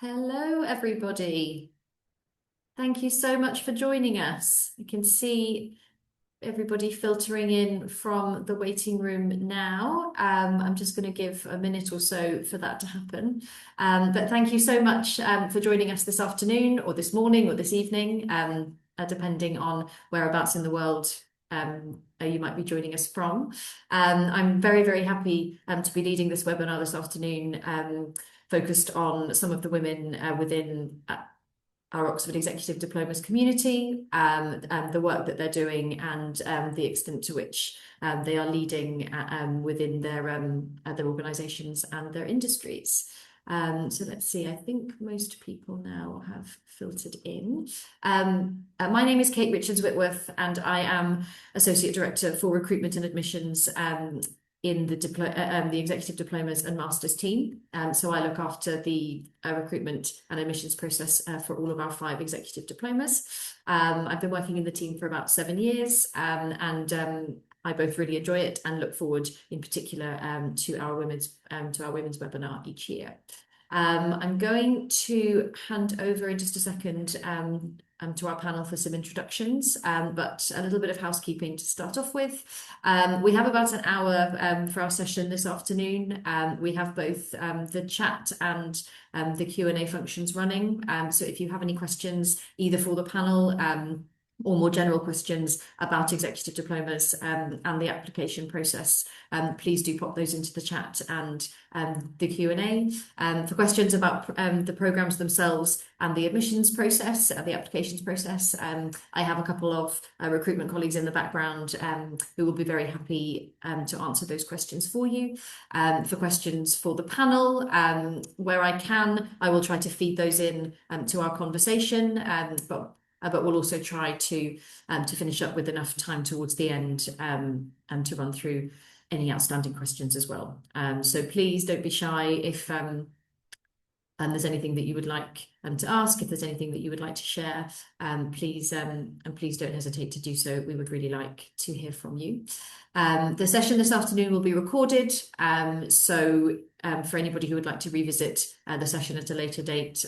Hello, everybody. Thank you so much for joining us. I can see everybody filtering in from the waiting room now. I'm just going to give a minute or so for that to happen. But thank you so much for joining us this afternoon or this morning or this evening, depending on whereabouts in the world you might be joining us from. I'm very, very happy to be leading this webinar this afternoon, focused on some of the women within our Oxford Executive Diplomas community, and the work that they're doing, and the extent to which they are leading within their organisations and their industries. So let's see, I think most people now have filtered in. My name is Kate Richards Whitworth, and I am Associate Director for Recruitment and Admissions in the Executive Diplomas and Masters team. So I look after the recruitment and admissions process for all of our 5 Executive Diplomas. I've been working in the team for about 7 years, and I both really enjoy it and look forward in particular to our women's webinar each year. I'm going to hand over in just a second to our panel for some introductions, but a little bit of housekeeping to start off with. We have about an hour for our session this afternoon. We have both the chat and the Q&A functions running. So if you have any questions, either for the panel or more general questions about executive diplomas and the application process, please do pop those into the chat and the Q&A. For questions about the programmes themselves and the admissions process, the applications process, I have a couple of recruitment colleagues in the background who will be very happy to answer those questions for you. For questions for the panel, where I can, I will try to feed those in to our conversation, but we'll also try to finish up with enough time towards the end and to run through any outstanding questions as well. So please don't be shy if there's anything that you would like to ask, if there's anything that you would like to share, please don't hesitate to do so. We would really like to hear from you. The session this afternoon will be recorded, so for anybody who would like to revisit the session at a later date,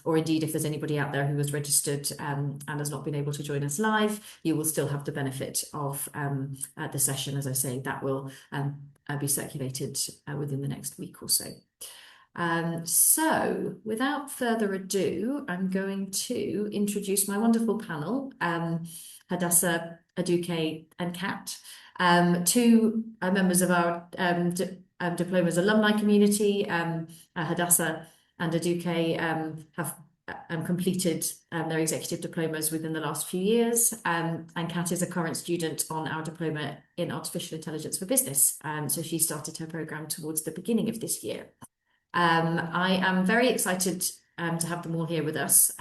or indeed if there's anybody out there who has registered and has not been able to join us live, you will still have the benefit of the session. As I say, that will be circulated within the next week or so. So without further ado, I'm going to introduce my wonderful panel, Hadassah, Aduke and Kat, 2 members of our Diplomas alumni community. Hadassah and Aduke have completed their executive diplomas within the last few years, and Kat is a current student on our diploma in artificial intelligence for business. So she started her programme towards the beginning of this year. I am very excited to have them all here with us,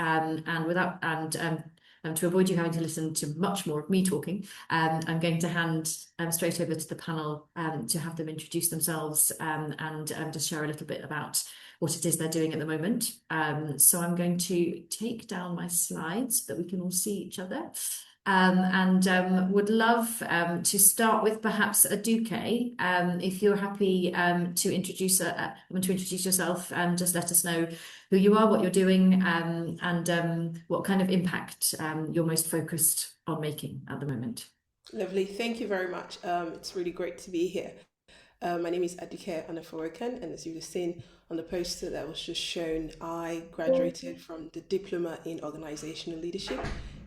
and to avoid you having to listen to much more of me talking, I'm going to hand straight over to the panel to have them introduce themselves and just share a little bit about what it is they're doing at the moment. So I'm going to take down my slides so that we can all see each other. And would love to start with perhaps Aduke, if you're happy to introduce yourself and just let us know who you are, what you're doing, and what kind of impact you're most focused on making at the moment. Lovely. Thank you very much. It's really great to be here. My name is Aduke Anaforokan, and as you've seen on the poster that was just shown, I graduated from the Diploma in Organizational Leadership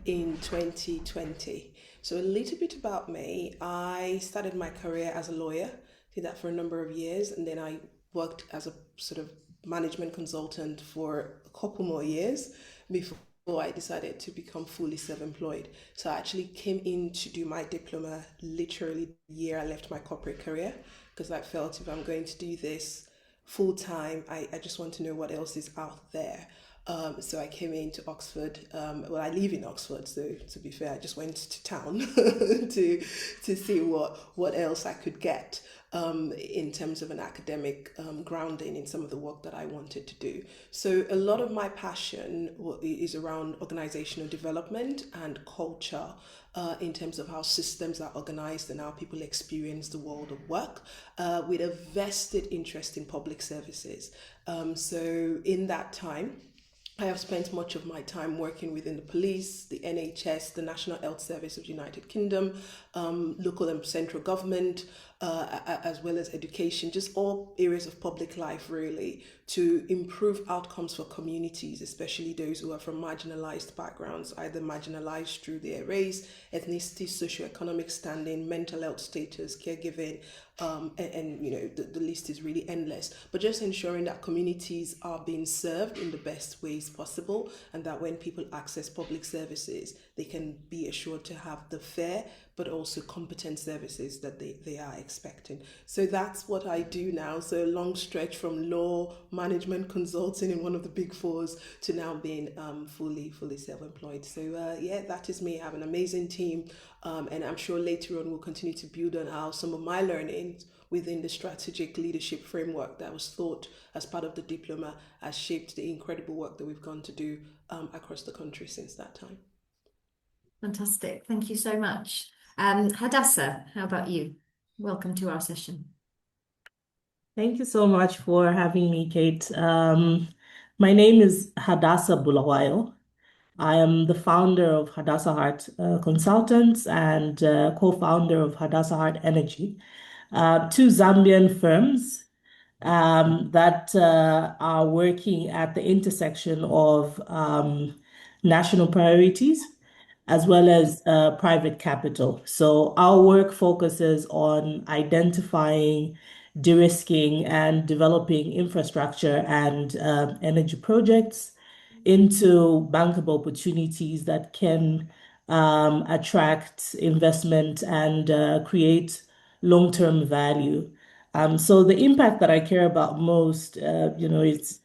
in 2020. So a little bit about me. I started my career as a lawyer, did that for a number of years, and then I worked as a sort of management consultant for a couple more years before I decided to become fully self-employed. So I actually came in to do my diploma literally the year I left my corporate career, because I felt if I'm going to do this full time, I just want to know what else is out there. So I came into Oxford. Well, I live in Oxford, so to be fair, I just went to town to see what else I could get in terms of an academic grounding in some of the work that I wanted to do. So a lot of my passion is around organizational development and culture. In terms of how systems are organized and how people experience the world of work, with a vested interest in public services. So, in that time, I have spent much of my time working within the police, the NHS, the National Health Service of the United Kingdom, local and central government, as well as education, just all areas of public life, really, to improve outcomes for communities, especially those who are from marginalized backgrounds, either marginalized through their race, ethnicity, socioeconomic standing, mental health status, caregiving, and the list is really endless. But just ensuring that communities are being served in the best ways possible, and that when people access public services, they can be assured to have the fair but also competent services that they are expecting. So that's what I do now. So a long stretch from law, management consulting in one of the big fours to now being fully self-employed. So yeah, that is me. I have an amazing team, and I'm sure later on we'll continue to build on how some of my learnings within the strategic leadership framework that was thought as part of the diploma has shaped the incredible work that we've gone to do across the country since that time. Fantastic. Thank you so much. Hadassah, how about you? Welcome to our session. Thank you so much for having me, Kate. My name is Hadassah Bulawayo. I am the founder of Hadassah Heart Consultants and co-founder of Hadassah Heart Energy, two Zambian firms that are working at the intersection of national priorities as well as private capital. So our work focuses on identifying, de-risking, and developing infrastructure and energy projects into bankable opportunities that can attract investment and create long-term value. So the impact that I care about most, is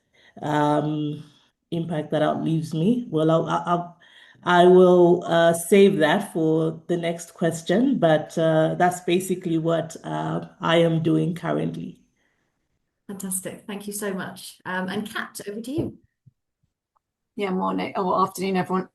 impact that outlives me. Well, I will save that for the next question, but that's basically what I am doing currently. Fantastic. Thank you so much. And Kat, over to you. Yeah, morning or afternoon, everyone.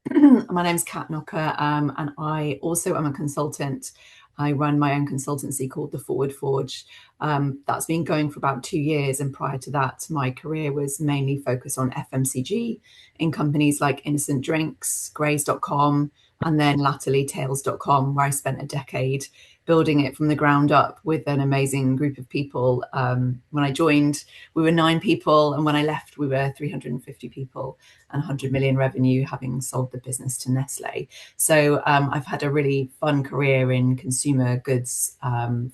My name's Kat Knocker, and I also am a consultant. I run my own consultancy called The Forward Forge. That's been going for about 2 years, and prior to that, my career was mainly focused on FMCG in companies like Innocent Drinks, Graze.com, and then latterly Tails.com, where I spent a decade building it from the ground up with an amazing group of people. When I joined, we were 9 people, and when I left, we were 350 people and 100 million revenue, having sold the business to Nestle. So I've had a really fun career in consumer goods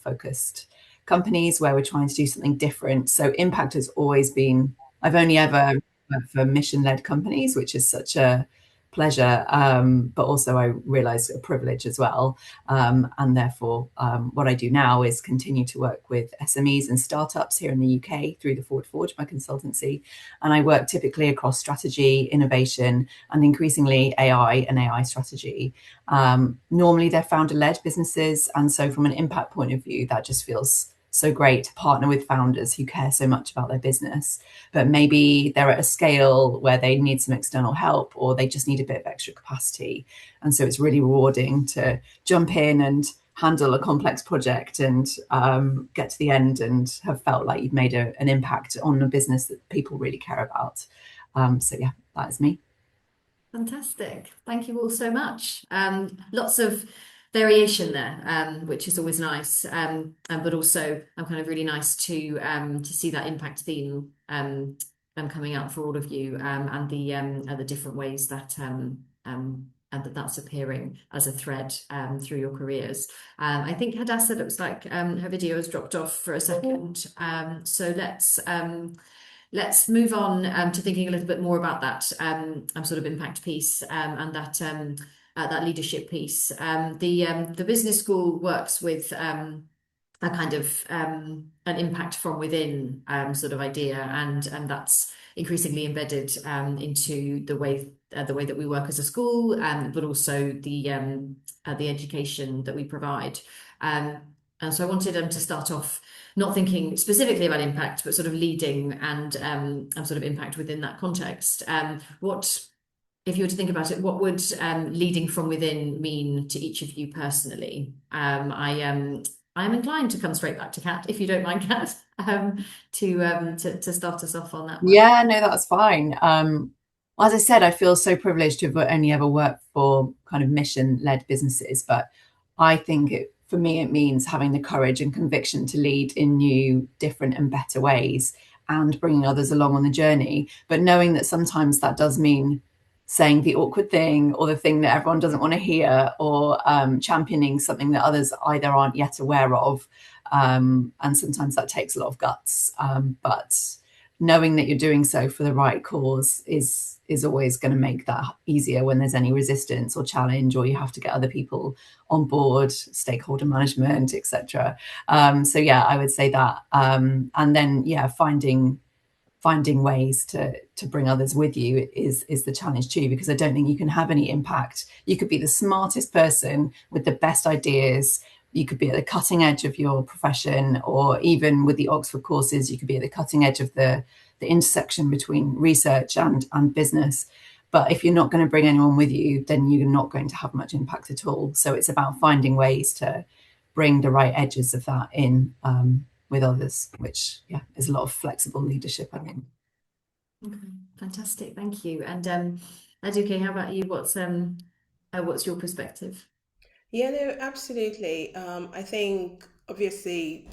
focused companies where we're trying to do something different. So impact has always been, I've only ever worked for mission-led companies, which is such a pleasure, but also I realized a privilege as well. And therefore, what I do now is continue to work with SMEs and startups here in the UK through the Forward Forge, my consultancy. And I work typically across strategy, innovation, and increasingly AI and AI strategy. Normally, they're founder-led businesses. And so from an impact point of view, that just feels so great to partner with founders who care so much about their business, but maybe they're at a scale where they need some external help or they just need a bit of extra capacity. And so it's really rewarding to jump in and handle a complex project and get to the end and have felt like you've made an impact on a business that people really care about. So yeah, that is me. Fantastic. Thank you all so much. Lots of variation there, which is always nice. But also kind of really nice to see that impact theme coming out for all of you, and the different ways that and that's appearing as a thread through your careers. I think Hadassah looks like her video has dropped off for a second. So let's move on to thinking a little bit more about that sort of impact piece and that leadership piece. The business school works with a kind of an impact from within sort of idea, and that's increasingly embedded into the way that we work as a school, but also the education that we provide. And so I wanted to start off not thinking specifically about impact, but sort of leading and sort of impact within that context. What, if you were to think about it, what would leading from within mean to each of you personally? I'm inclined to come straight back to Kat, if you don't mind, Kat, to start us off on that one. Yeah, no, that's fine. As I said, I feel so privileged to have only ever worked for kind of mission-led businesses, but I think for me, it means having the courage and conviction to lead in new, different, and better ways and bringing others along on the journey. But knowing that sometimes that does mean saying the awkward thing or the thing that everyone doesn't want to hear, or championing something that others either aren't yet aware of. And sometimes that takes a lot of guts. But knowing that you're doing so for the right cause is always going to make that easier when there's any resistance or challenge, or you have to get other people on board, stakeholder management, etc. So yeah, I would say that. And then yeah, finding ways to bring others with you is the challenge too, because I don't think you can have any impact. You could be the smartest person with the best ideas. You could be at the cutting edge of your profession, or even with the Oxford courses, you could be at the cutting edge of the intersection between research and business. But if you're not going to bring anyone with you, then you're not going to have much impact at all. So it's about finding ways to bring the right edges of that in with others, which yeah is a lot of flexible leadership, I think. Okay, fantastic, thank you. And Aduke, how about you? What's your perspective? Yeah, no, absolutely. I think obviously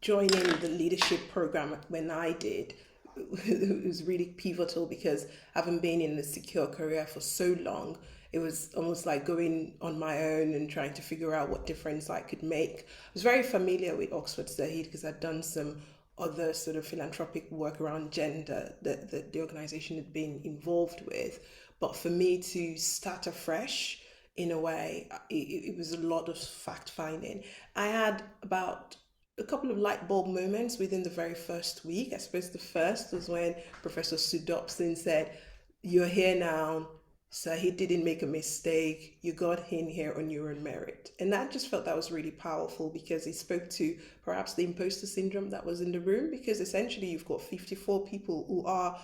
joining the leadership program when I did, it was really pivotal because having been in the secure career for so long, it was almost like going on my own and trying to figure out what difference I could make. I was very familiar with Oxford Zahid because I'd done some other sort of philanthropic work around gender that the organization had been involved with. But for me to start afresh, in a way, it was a lot of fact finding. I had about a couple of light bulb moments within the very first week. I suppose the first was when Professor Sudopsin said, "You're here now, so he didn't make a mistake. You got in here on your own merit." And I just felt that was really powerful because it spoke to perhaps the imposter syndrome that was in the room, because essentially you've got 54 people who are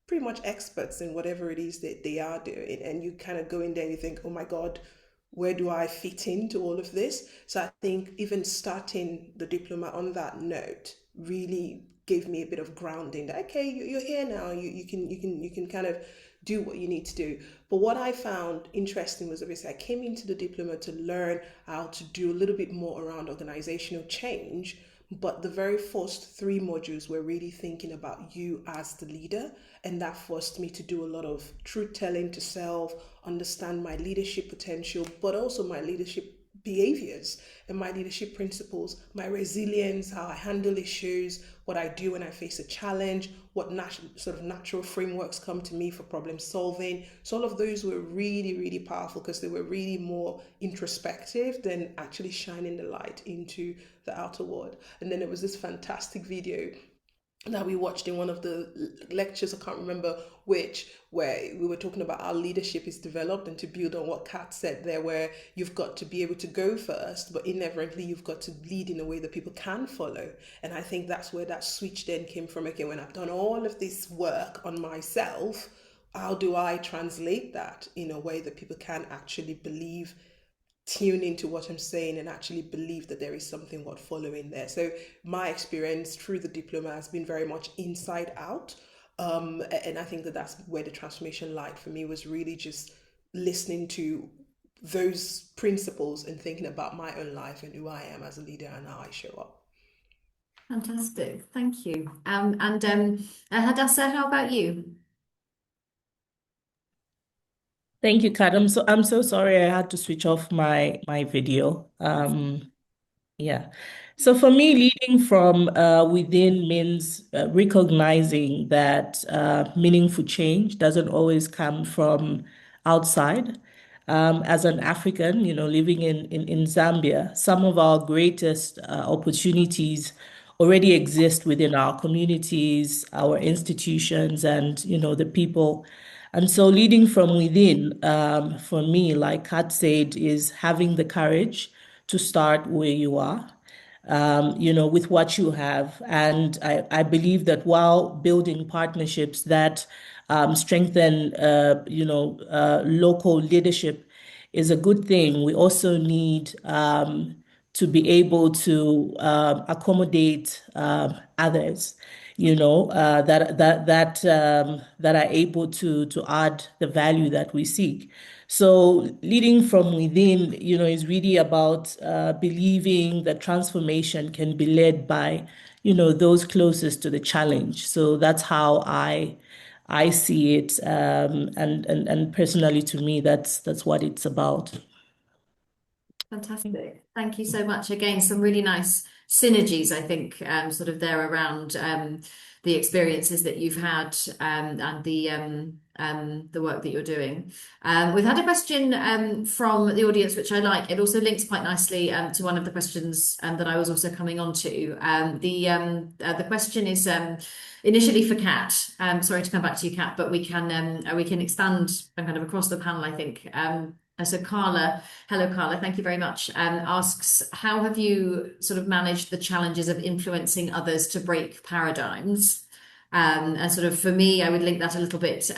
pretty much experts in whatever it is that they are doing. And you kind of go in there and you think, oh my God, where do I fit into all of this? So I think even starting the diploma on that note really gave me a bit of grounding that, okay, you're here now, you can kind of do what you need to do. But what I found interesting was obviously I came into the diploma to learn how to do a little bit more around organizational change. But the very first three modules were really thinking about you as the leader. And that forced me to do a lot of truth telling to self, understand my leadership potential, but also my leadership behaviors and my leadership principles, my resilience, how I handle issues, what I do when I face a challenge, what sort of natural frameworks come to me for problem solving. So all of those were really, really powerful because they were really more introspective than actually shining the light into the outer world. And then there was this fantastic video that we watched in one of the lectures, I can't remember which, where we were talking about how leadership is developed, and to build on what Kat said there, where you've got to be able to go first, but inevitably you've got to lead in a way that people can follow. And I think that's where that switch then came from. Okay, when I've done all of this work on myself, how do I translate that in a way that people can actually believe, tune into what I'm saying, and actually believe that there is something worth following there. So my experience through the diploma has been very much inside out. And I think that that's where the transformation lied for me, was really just listening to those principles and thinking about my own life and who I am as a leader and how I show up. Fantastic, thank you. And Hadassah, how about you? Thank you, Kat. I'm so sorry I had to switch off my video. Yeah. So for me, leading from within means recognizing that meaningful change doesn't always come from outside. As an African, living in Zambia, some of our greatest opportunities already exist within our communities, our institutions, and the people. And so leading from within, for me, like Kat said, is having the courage to start where you are, with what you have. And I believe that while building partnerships that strengthen, local leadership is a good thing, we also need to be able to accommodate others, that are able to add the value that we seek. So leading from within, is really about believing that transformation can be led by, those closest to the challenge. So that's how I see it, and personally, to me, that's what it's about. Fantastic. Thank you so much. Again, some really nice synergies, I think, sort of there around the experiences that you've had and the work that you're doing. We've had a question from the audience, which I like. It also links quite nicely to one of the questions that I was also coming on to. The question is initially for Kat. Sorry to come back to you, Kat, but we can expand kind of across the panel, I think. So Carla, hello Carla, thank you very much. Asks, how have you sort of managed the challenges of influencing others to break paradigms? And sort of for me, I would link that a little bit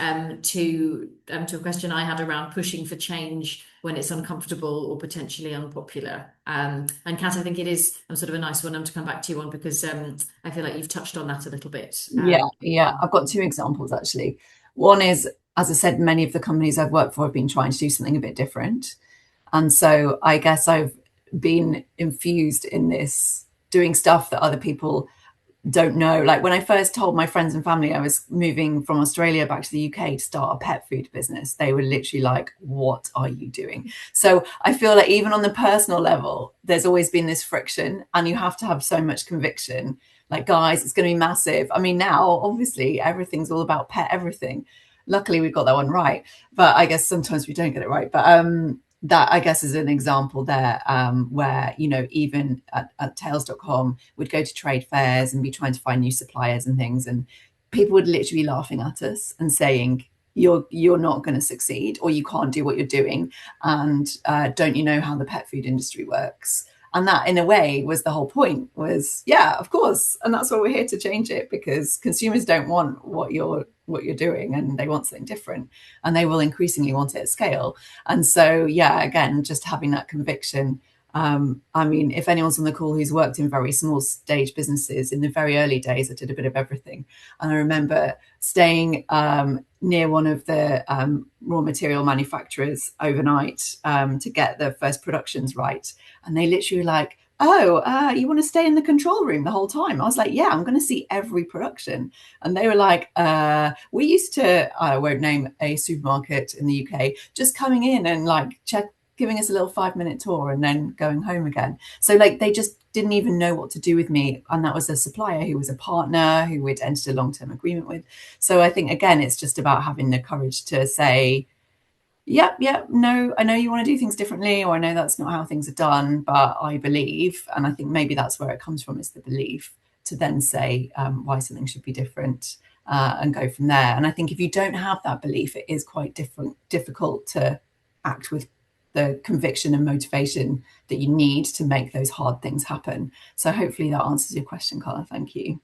to a question I had around pushing for change when it's uncomfortable or potentially unpopular. And Kat, I think it is sort of a nice one to come back to you on because I feel like you've touched on that a little bit. Yeah. I've got two examples actually. One is, as I said, many of the companies I've worked for have been trying to do something a bit different. And so I guess I've been infused in this, doing stuff that other people don't know. Like when I first told my friends and family I was moving from Australia back to the UK to start a pet food business, they were literally like, what are you doing? So I feel like even on the personal level, there's always been this friction and you have to have so much conviction. Like, guys, it's going to be massive. I mean, now, obviously, everything's all about pet everything. Luckily, we got that one right. But I guess sometimes we don't get it right. But that I guess is an example there where, even at tails.com, we'd go to trade fairs and be trying to find new suppliers and things. And people would literally be laughing at us and saying, you're not going to succeed, or you can't do what you're doing. And don't you know how the pet food industry works? And that, in a way, was the whole point, was, yeah, of course. And that's why we're here to change it, because consumers don't want what you're doing, and they want something different, and they will increasingly want it at scale. And so, yeah, again, just having that conviction. I mean, if anyone's on the call who's worked in very small stage businesses, in the very early days, I did a bit of everything. And I remember staying near one of the raw material manufacturers overnight to get the first productions right. And they literally were like, oh, you want to stay in the control room the whole time? I was like, yeah, I'm going to see every production. And they were like, we used to, I won't name a supermarket in the UK, just coming in and like giving us a little 5-minute tour and then going home again. So like they just didn't even know what to do with me. And that was a supplier who was a partner who we'd entered a long-term agreement with. So I think, again, it's just about having the courage to say, yeah, no, I know you want to do things differently, or I know that's not how things are done, but I believe, and I think maybe that's where it comes from, is the belief to then say why something should be different and go from there. And I think if you don't have that belief, it is quite difficult to act with the conviction and motivation that you need to make those hard things happen. So hopefully that answers your question, Carla. Thank you.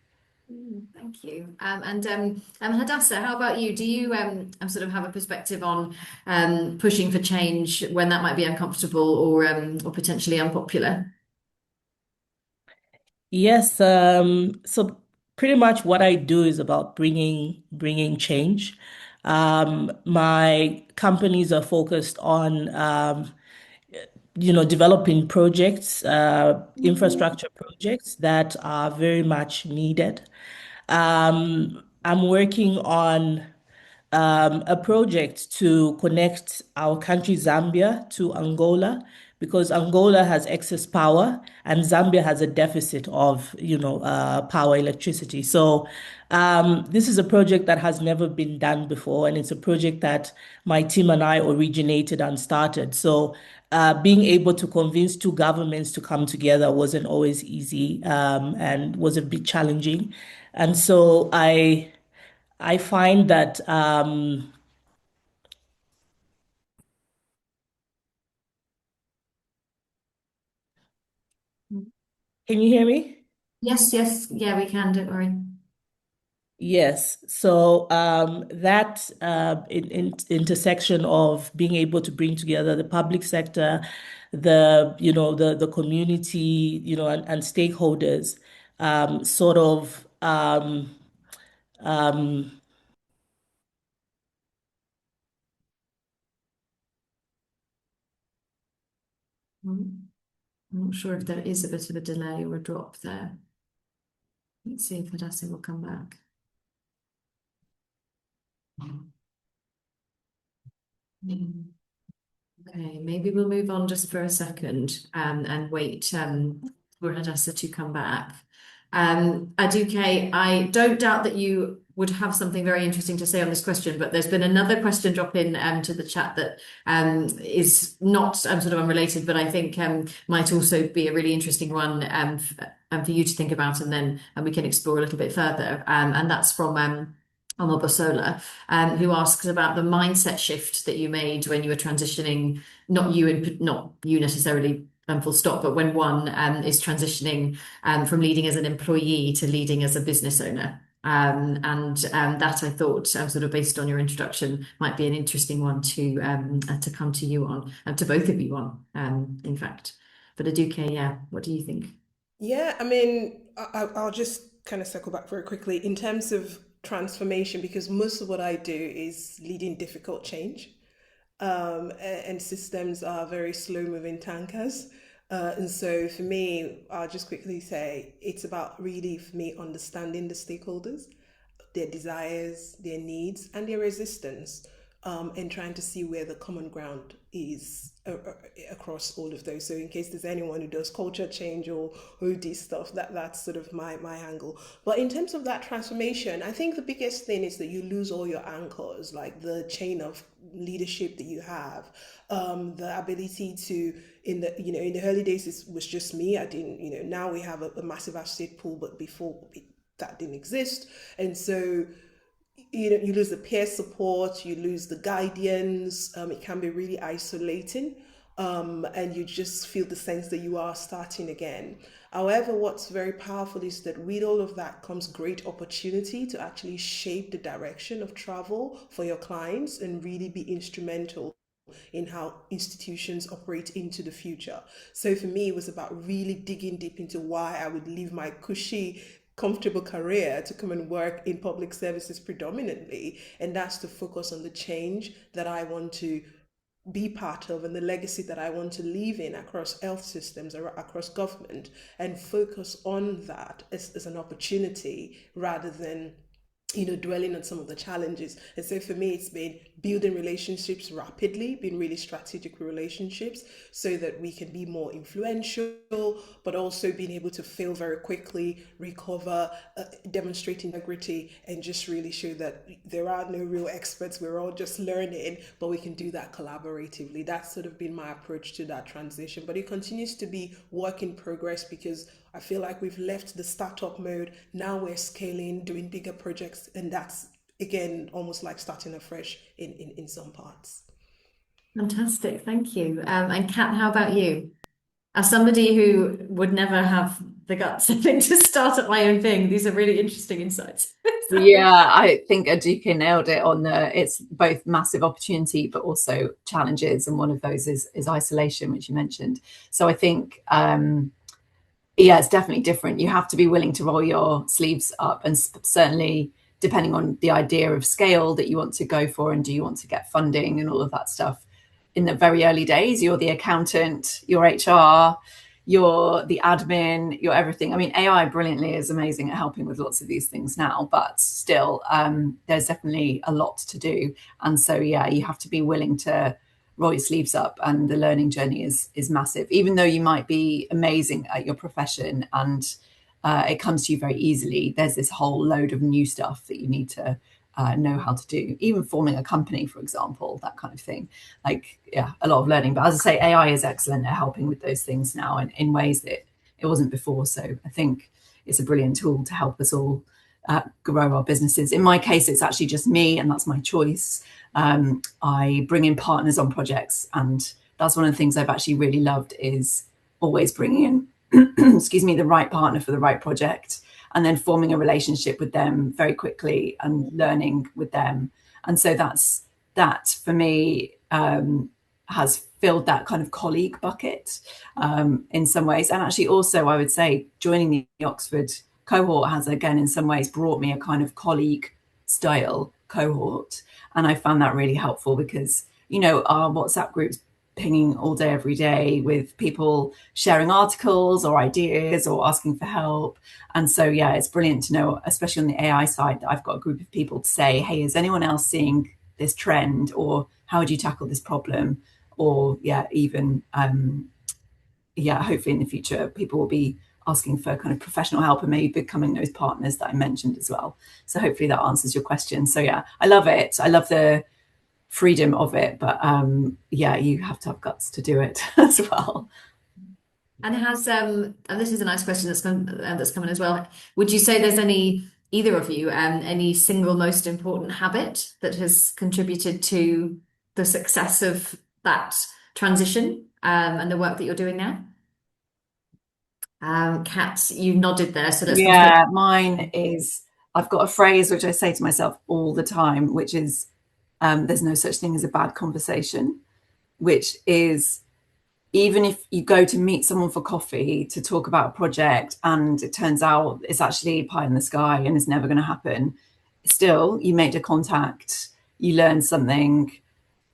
Thank you. And Hadassah, how about you? Do you sort of have a perspective on pushing for change when that might be uncomfortable or potentially unpopular? Yes, so pretty much what I do is about bringing change. My companies are focused on developing projects, infrastructure projects that are very much needed. I'm working on a project to connect our country, Zambia, to Angola, because Angola has excess power and Zambia has a deficit of, power, electricity. So this is a project that has never been done before, and it's a project that my team and I originated and started. So being able to convince two governments to come together wasn't always easy, and was a bit challenging. And so I find that can you hear me? Yes, yes, yeah, we can, don't worry. Yes. So that intersection of being able to bring together the public sector, the community, and stakeholders, sort of um, I'm not sure if there is a bit of a delay or a drop there. Let's see if Hadassah will come back. Mm. Okay, maybe we'll move on just for a second and wait for Hadassah to come back. Aduke, I don't doubt that you would have something very interesting to say on this question, but there's been another question drop in to the chat that is not sort of unrelated, but I think might also be a really interesting one for you to think about, and then we can explore a little bit further. And that's from Omobosola, who asks about the mindset shift that you made when you were transitioning, not you necessarily, full stop, but when one is transitioning from leading as an employee to leading as a business owner. And that I thought, sort of based on your introduction, might be an interesting one to come to you on, to both of you on, in fact. But Aduke, yeah, what do you think? Yeah, I mean, I'll just kind of circle back very quickly in terms of transformation, because most of what I do is leading difficult change. And systems are very slow moving tankers. And so for me, I'll just quickly say it's about really, for me, understanding the stakeholders, their desires, their needs, and their resistance, and trying to see where the common ground is across all of those. So, in case there's anyone who does culture change or who does stuff, that's sort of my angle. But in terms of that transformation, I think the biggest thing is that you lose all your anchors, like the chain of leadership that you have, the ability to in the early days it was just me. I didn't now we have a massive asset pool, but before that didn't exist. And so you lose the peer support, you lose the guidance. It can be really isolating, and you just feel the sense that you are starting again. However, what's very powerful is that with all of that comes great opportunity to actually shape the direction of travel for your clients and really be instrumental in how institutions operate into the future. So for me, it was about really digging deep into why I would leave my cushy, comfortable career to come and work in public services predominantly. And that's to focus on the change that I want to be part of and the legacy that I want to leave in across health systems or across government, and focus on that as an opportunity rather than dwelling on some of the challenges. And so for me, it's been building relationships rapidly, being really strategic with relationships so that we can be more influential, but also being able to fail very quickly, recover, demonstrate integrity, and just really show that there are no real experts. We're all just learning, but we can do that collaboratively. That's sort of been my approach to that transition. But it continues to be work in progress because I feel like we've left the startup mode. Now we're scaling, doing bigger projects, and that's again almost like starting afresh in some parts. Fantastic, thank you. And Kat, how about you? As somebody who would never have the guts, I think, to start up my own thing, these are really interesting insights. Yeah, I think Aduke nailed it on it's both massive opportunity, but also challenges. And one of those is isolation, which you mentioned. So I think, yeah, it's definitely different. You have to be willing to roll your sleeves up, and certainly depending on the idea of scale that you want to go for, and do you want to get funding and all of that stuff. In the very early days, you're the accountant, you're HR, you're the admin, you're everything. I mean, AI brilliantly is amazing at helping with lots of these things now, but still, there's definitely a lot to do. And so, yeah, you have to be willing to roll your sleeves up, and the learning journey is massive. Even though you might be amazing at your profession and it comes to you very easily, there's this whole load of new stuff that you need to know how to do. Even forming a company, for example, that kind of thing. Like, yeah, a lot of learning. But as I say, AI is excellent at helping with those things now, and in ways that it wasn't before. So I think it's a brilliant tool to help us all grow our businesses. In my case, it's actually just me, and that's my choice. I bring in partners on projects, and that's one of the things I've actually really loved, is always bringing in excuse me, the right partner for the right project, and then forming a relationship with them very quickly and learning with them. And so that for me has filled that kind of colleague bucket in some ways. And actually also, I would say, joining the Oxford cohort has, again, in some ways brought me a kind of colleague style cohort. And I found that really helpful because, our WhatsApp groups pinging all day, every day, with people sharing articles or ideas or asking for help. And so, yeah, it's brilliant to know, especially on the AI side, that I've got a group of people to say, hey, is anyone else seeing this trend? Or how would you tackle this problem? Or, yeah, even, hopefully in the future, people will be asking for kind of professional help and maybe becoming those partners that I mentioned as well. So hopefully that answers your question. So, yeah, I love it. I love the freedom of it, but you have to have guts to do it as well. And and this is a nice question that's coming as well. Would you say there's either of you, any single most important habit that has contributed to the success of that transition, and the work that you're doing now? Kat, you nodded there, so let's come Yeah, mine is, I've got a phrase which I say to myself all the time, which is, there's no such thing as a bad conversation, which is, even if you go to meet someone for coffee to talk about a project and it turns out it's actually pie in the sky and it's never going to happen, still you made a contact, you learned something,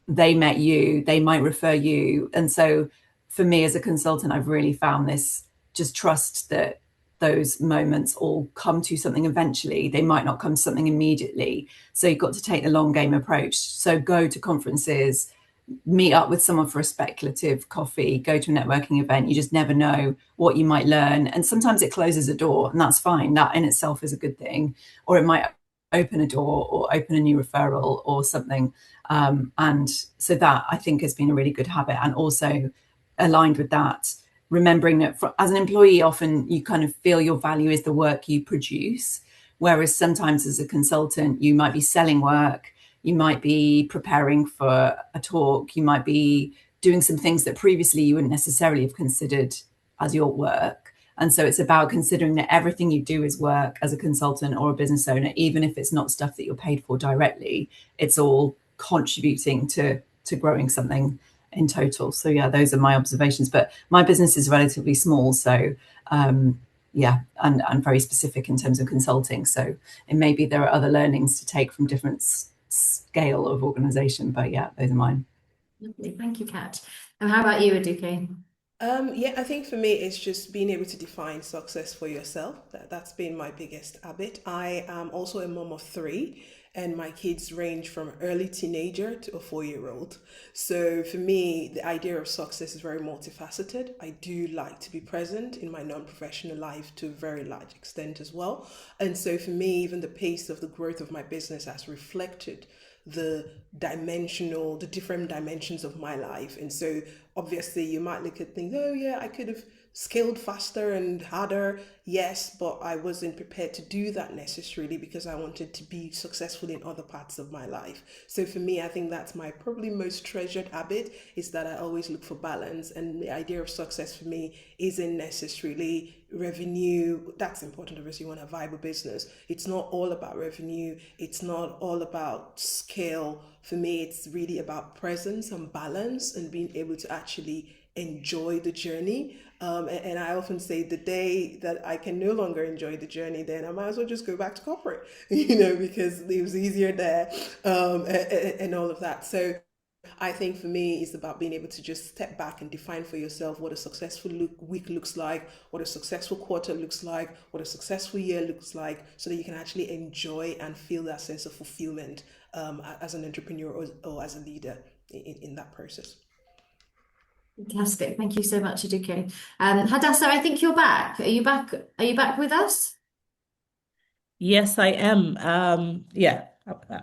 they met you, they might refer you. And so for me as a consultant, I've really found this, just trust that those moments all come to something eventually. They might not come to something immediately. So you've got to take the long game approach. So go to conferences, meet up with someone for a speculative coffee, go to a networking event. You just never know what you might learn. And sometimes it closes a door, and that's fine. That in itself is a good thing. Or it might open a door or open a new referral or something. And so that, I think, has been a really good habit. And also aligned with that, remembering that as an employee, often you kind of feel your value is the work you produce. Whereas sometimes as a consultant, you might be selling work, you might be preparing for a talk, you might be doing some things that previously you wouldn't necessarily have considered as your work. And so it's about considering that everything you do is work as a consultant or a business owner, even if it's not stuff that you're paid for directly, it's all contributing to growing something in total. So yeah, those are my observations. But my business is relatively small, so and very specific in terms of consulting. So it may be there are other learnings to take from different scale of organization, but yeah, those are mine. Lovely. Thank you, Kat. And how about you, Aduke? I think for me, it's just being able to define success for yourself. That's been my biggest habit. I am also a mom of three, and my kids range from early teenager to a 4-year-old. So for me, the idea of success is very multifaceted. I do like to be present in my non-professional life to a very large extent as well. And so for me, even the pace of the growth of my business has reflected the different dimensions of my life. And so obviously you might look at things, oh yeah, I could have scaled faster and harder. Yes, but I wasn't prepared to do that necessarily because I wanted to be successful in other parts of my life. So for me, I think that's my probably most treasured habit, is that I always look for balance. And the idea of success for me isn't necessarily revenue. That's important, obviously. You want a viable business. It's not all about revenue. It's not all about scale. For me, it's really about presence and balance and being able to actually enjoy the journey. And I often say the day that I can no longer enjoy the journey, then I might as well just go back to corporate, because it was easier there, and all of that. So I think for me, it's about being able to just step back and define for yourself what a successful week looks like, what a successful quarter looks like, what a successful year looks like, so that you can actually enjoy and feel that sense of fulfillment as an entrepreneur or as a leader. in that process. Fantastic. Thank you so much, Aduke. Hadassah, I think you're back. Are you back? Are you back with us? Yes, I am. Yeah,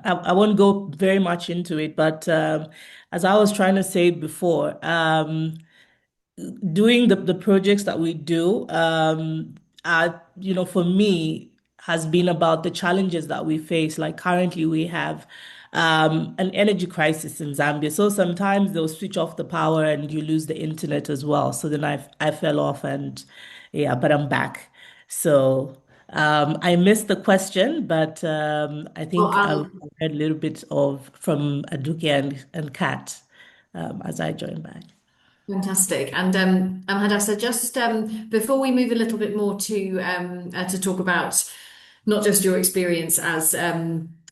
I won't go very much into it, but as I was trying to say before, doing the projects that we do, for me, has been about the challenges that we face. Like currently, we have an energy crisis in Zambia. So sometimes they'll switch off the power and you lose the internet as well. So then I fell off and yeah, but I'm back. So I missed the question, but I Well, think I heard a little bit of from Aduke and Kat as I joined back. Fantastic. And Hadassah, just before we move a little bit more to talk about not just your experience as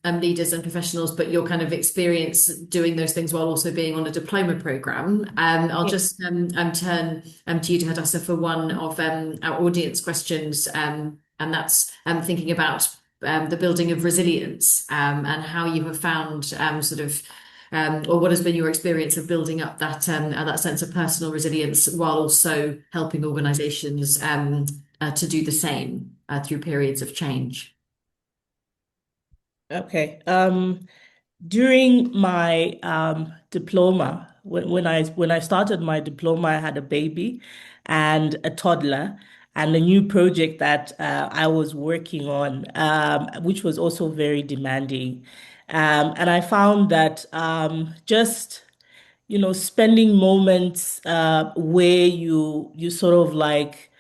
leaders and professionals, but your kind of experience doing those things while also being on a diploma program, I'll Yeah. just turn to you, Hadassah, for one of our audience questions, and that's thinking about the building of resilience and how you have found or what has been your experience of building up that sense of personal resilience while also helping organisations to do the same through periods of change? Okay. During my diploma, when I started my diploma, I had a baby and a toddler, and a new project that I was working on, which was also very demanding. And I found that just spending moments where you sort of like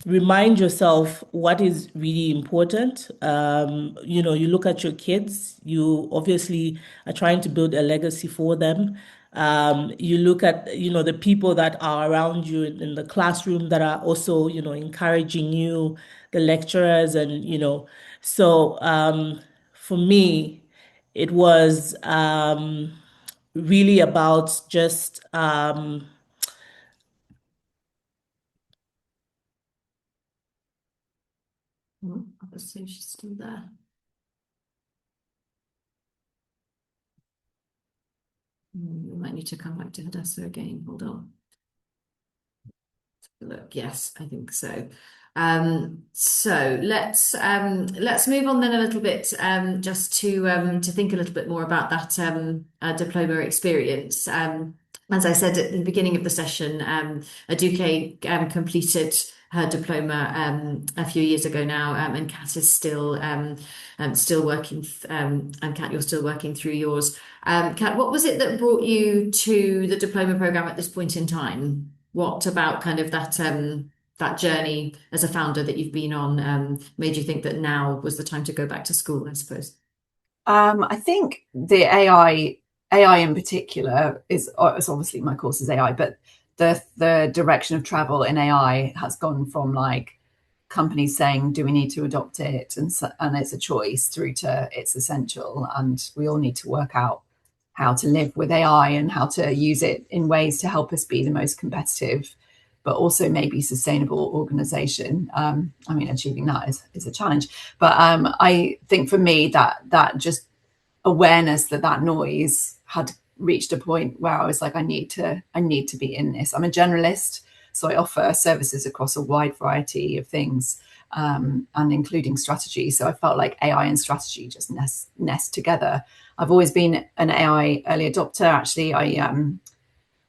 remind yourself what is really important. You look at your kids, you obviously are trying to build a legacy for them. You look at, the people that are around you in the classroom that are also, encouraging you, the lecturers, and, so for me, it was really about just I'll see she's still there. We might need to come back to Hadassah again. Hold on. Look, yes, I think so. So let's move on then a little bit, just to think a little bit more about that diploma experience. As I said at the beginning of the session, Aduke completed her diploma a few years ago now, and Kat is still working. And Kat, you're still working through yours. Kat, what was it that brought you to the diploma program at this point in time? What about kind of that journey as a founder that you've been on made you think that now was the time to go back to school, I suppose? I think the AI in particular is obviously my course is AI, but the direction of travel in AI has gone from like companies saying, do we need to adopt it? And it's a choice through to it's essential. And we all need to work out how to live with AI and how to use it in ways to help us be the most competitive, but also maybe sustainable organization. I mean, achieving that is a challenge. But I think for me that just awareness that noise had reached a point where I was like, I need to be in this. I'm a generalist, so I offer services across a wide variety of things, and including strategy. So I felt like AI and strategy just nest together. I've always been an AI early adopter. Actually, I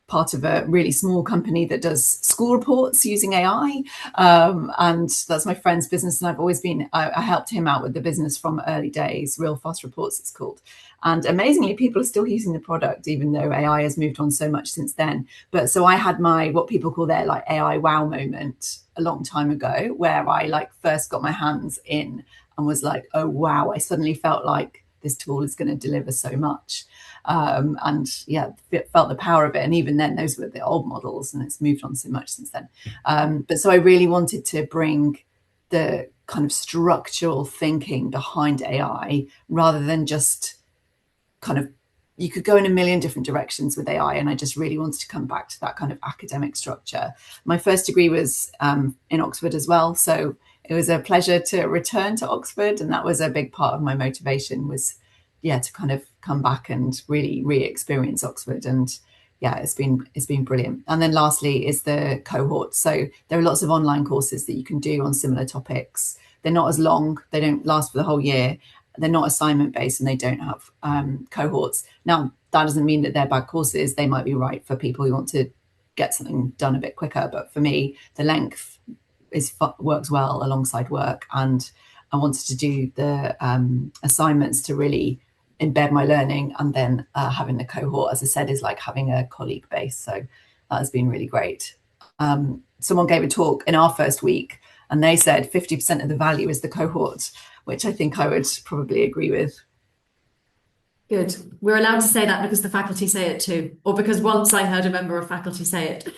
part of a really small company that does school reports using AI. And that's my friend's business. And I've always been, I helped him out with the business from early days, Real Fast Reports it's called. And amazingly, people are still using the product, even though AI has moved on so much since then. But so I had my, what people call their like AI wow moment a long time ago, where I like first got my hands in and was like, oh, wow, I suddenly felt like this tool is going to deliver so much. And yeah, felt the power of it. And even then, those were the old models, and it's moved on so much since then. But so I really wanted to bring the kind of structural thinking behind AI rather than just kind of, you could go in a million different directions with AI. And I just really wanted to come back to that kind of academic structure. My first degree was in Oxford as well. So it was a pleasure to return to Oxford. And that was a big part of my motivation was, yeah, to kind of come back and really re-experience Oxford. And yeah, it's been brilliant. And then lastly is the cohort. So there are lots of online courses that you can do on similar topics. They're not as long, they don't last for the whole year, they're not assignment based, and they don't have cohorts. Now, that doesn't mean that they're bad courses. They might be right for people who want to get something done a bit quicker. But for me, the length works well alongside work, and I wanted to do the assignments to really embed my learning, and then having the cohort, as I said, is like having a colleague base. So that has been really great. Someone gave a talk in our first week, and they said 50% of the value is the cohort, which I think I would probably agree with. Good. We're allowed to say that because the faculty say it too, or because once I heard a member of faculty say it.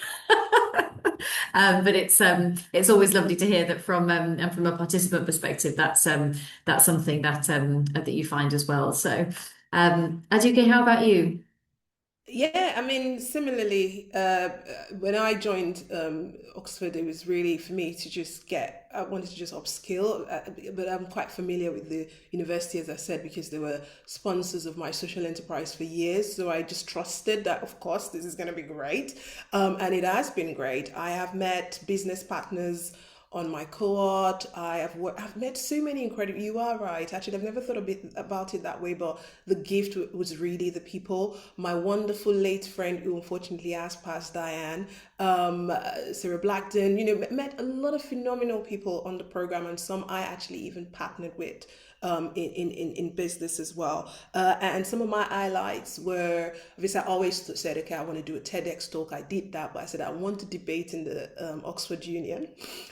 But it's always lovely to hear that from and from a participant perspective, that's something that you find as well. So, Aduke, how about you? Yeah, I mean, similarly, when I joined Oxford, it was really for me to I wanted to just upskill, but I'm quite familiar with the university, as I said, because they were sponsors of my social enterprise for years. So I just trusted that, of course, this is going to be great. And it has been great. I have met business partners on my cohort. I've met so many incredible. You are right. Actually, I've never thought about it that way, but the gift was really the people. My wonderful late friend, who unfortunately has passed, Diane, Sarah Blackton. Met a lot of phenomenal people on the program, and some I actually even partnered with. In business as well. And some of my highlights were, obviously I always said, okay, I want to do a TEDx talk. I did that, but I said I want to debate in the Oxford Union.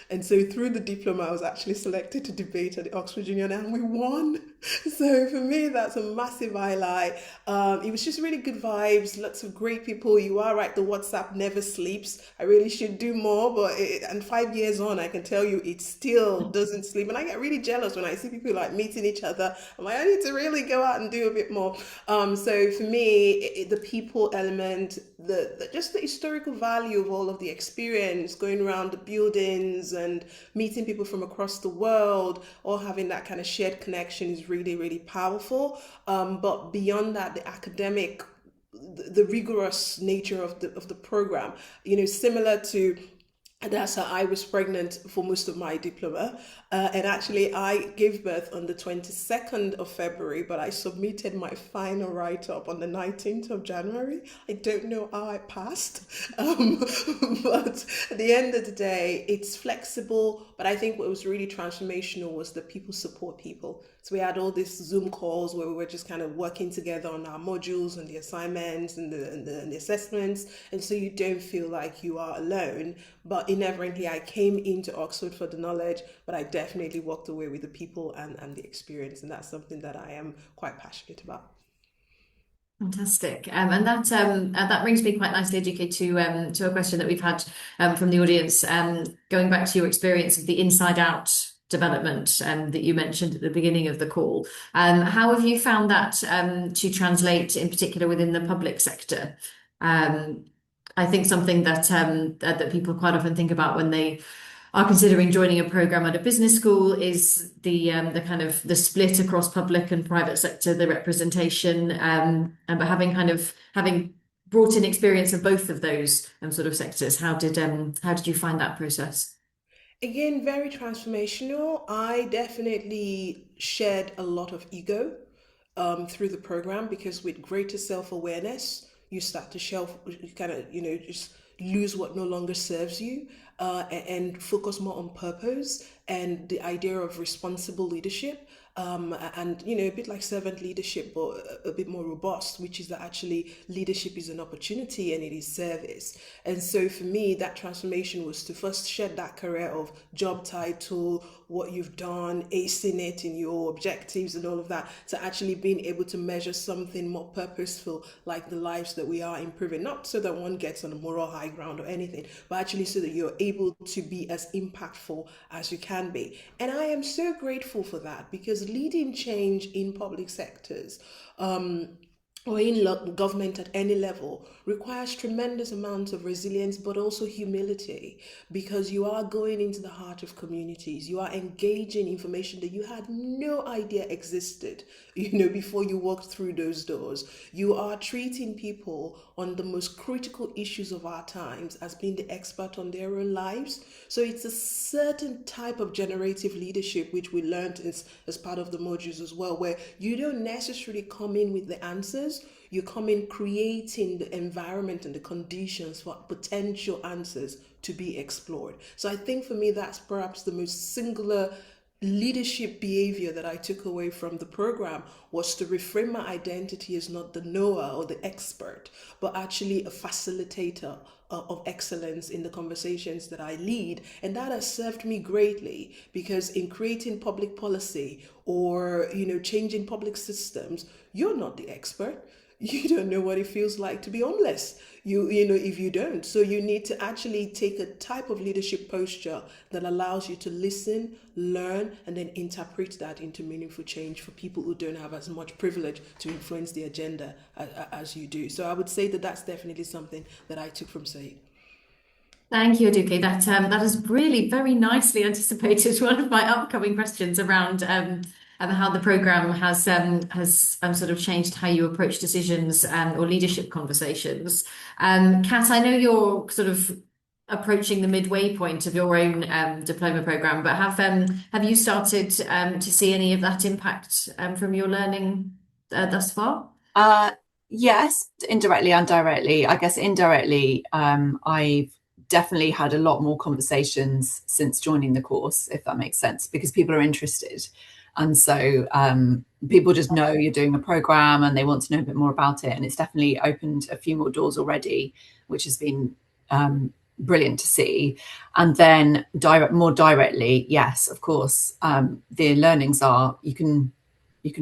And so through the diploma, I was actually selected to debate at the Oxford Union, and we won. So for me, that's a massive highlight. It was just really good vibes, lots of great people. You are right, the WhatsApp never sleeps. I really should do more, and 5 years on, I can tell you it still doesn't sleep. And I get really jealous when I see people like meeting each other. I'm like, I need to really go out and do a bit more. So for me, the people element, just the historical value of all of the experience, going around the buildings and meeting people from across the world, or having that kind of shared connection is really, really powerful. But beyond that, the academic, the rigorous nature of the program, similar to. And that's how I was pregnant for most of my diploma. And actually, I gave birth on the 22nd of February, but I submitted my final write-up on the 19th of January. I don't know how I passed. But at the end of the day, it's flexible. But I think what was really transformational was that people support people. So we had all these Zoom calls where we were just kind of working together on our modules and the assignments and the assessments. And so you don't feel like you are alone. But inherently, I came into Oxford for the knowledge, but I definitely walked away with the people and the experience. And that's something that I am quite passionate about. Fantastic. And that brings me quite nicely, Educate, to a question that we've had from the audience. Going back to your experience of the inside out development that you mentioned at the beginning of the call. How have you found that to translate in particular within the public sector? I think something that people quite often think about when they are considering joining a program at a business school is the kind of the split across public and private sector, the representation, and but having brought in experience of both of those sort of sectors, how did you find that process? Again, very transformational. I definitely shared a lot of ego through the program, because with greater self-awareness, you start to kind of, just lose what no longer serves you, and focus more on purpose and the idea of responsible leadership. And a bit like servant leadership, but a bit more robust, which is that actually leadership is an opportunity and it is service. And so for me, that transformation was to first shed that career of job title, what you've done, acing it in your objectives and all of that, to actually being able to measure something more purposeful, like the lives that we are improving. Not so that one gets on a moral high ground or anything, but actually so that you're able to be as impactful as you can be. And I am so grateful for that, because leading change in public sectors, or in government at any level requires tremendous amounts of resilience but also humility, because you are going into the heart of communities, you are engaging information that you had no idea existed, before you walked through those doors. You are treating people on the most critical issues of our times as being the expert on their own lives. So it's a certain type of generative leadership which we learned as part of the modules as well, where you don't necessarily come in with the answers, you come in creating the environment and the conditions for potential answers to be explored. So I think for me, that's perhaps the most singular leadership behavior that I took away from the program, was to reframe my identity as not the knower or the expert, but actually a facilitator of excellence in the conversations that I lead. And that has served me greatly, because in creating public policy or changing public systems, you're not the expert. You don't know what it feels like to be homeless. If you don't. So you need to actually take a type of leadership posture that allows you to listen, learn, and then interpret that into meaningful change for people who don't have as much privilege to influence the agenda as you do. So I would say that that's definitely something that I took from Said. Thank you, Aduke. That has really very nicely anticipated one of my upcoming questions around how the program has sort of changed how you approach decisions or leadership conversations. Kat, I know you're sort of approaching the midway point of your own diploma program, but have you started to see any of that impact from your learning thus far? Yes, indirectly and directly. I guess indirectly, I've definitely had a lot more conversations since joining the course, if that makes sense, because people are interested. And so people just know you're doing a program and they want to know a bit more about it. And it's definitely opened a few more doors already, which has been brilliant to see. And then more directly, yes, of course, the learnings are you can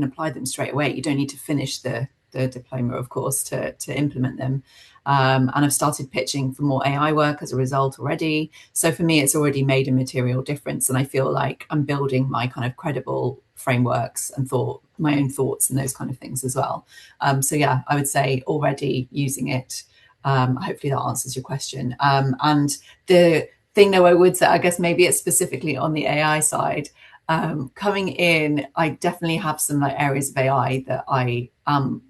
apply them straight away. You don't need to finish the diploma, of course, to implement them. And I've started pitching for more AI work as a result already. So for me, it's already made a material difference. And I feel like I'm building my kind of credible frameworks and my own thoughts and those kind of things as well. So yeah, I would say already using it. Hopefully that answers your question. And the thing though, I would say, I guess maybe it's specifically on the AI side. Coming in, I definitely have some areas of AI that I am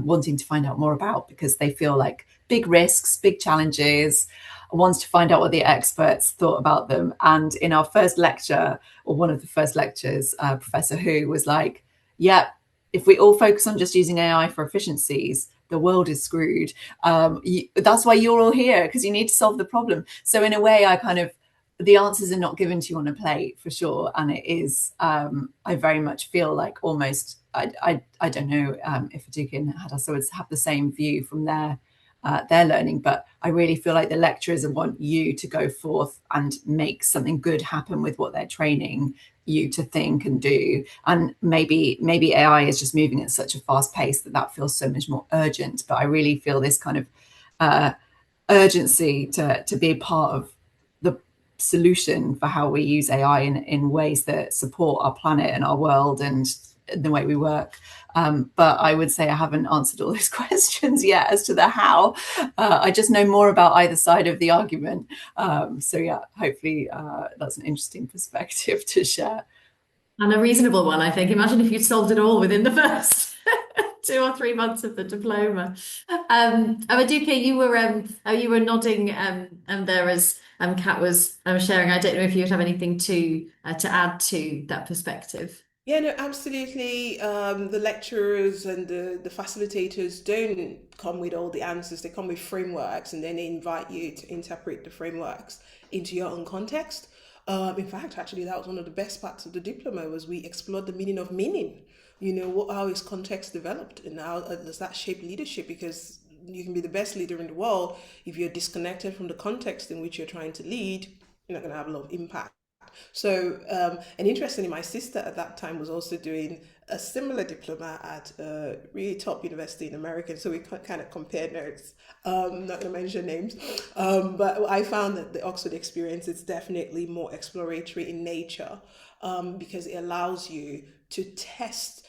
wanting to find out more about, because they feel like big risks, big challenges. I wanted to find out what the experts thought about them. And in our first lecture, or one of the first lectures, Professor Hu was like, yeah, if we all focus on just using AI for efficiencies, the world is screwed. That's why you're all here, because you need to solve the problem. So in a way, the answers are not given to you on a plate, for sure. And it is, I very much feel like almost, I don't know if Aduke and Hadassah would have the same view from their learning, but I really feel like the lecturers want you to go forth and make something good happen with what they're training you to think and do. And maybe AI is just moving at such a fast pace that feels so much more urgent. But I really feel this kind of urgency to be a part of the solution for how we use AI in ways that support our planet and our world and the way we work. But I would say I haven't answered all those questions yet as to the how. I just know more about either side of the argument. So yeah, hopefully that's an interesting perspective to share. And a reasonable one, I think. Imagine if you'd solved it all within the first 2 or 3 months of the diploma. Aduke, you were nodding and there as Kat was sharing. I don't know if you'd have anything to add to that perspective. Yeah, no, absolutely. The lecturers and the facilitators don't come with all the answers. They come with frameworks, and then they invite you to interpret the frameworks into your own context. In fact, actually, that was one of the best parts of the diploma, was we explored the meaning of meaning. How is context developed, and how does that shape leadership? Because you can be the best leader in the world, if you're disconnected from the context in which you're trying to lead, you're not going to have a lot of impact. So, and interestingly, my sister at that time was also doing a similar diploma at a really top university in America. So we kind of compared notes. Not going to mention names, but I found that the Oxford experience is definitely more exploratory in nature, because it allows you to test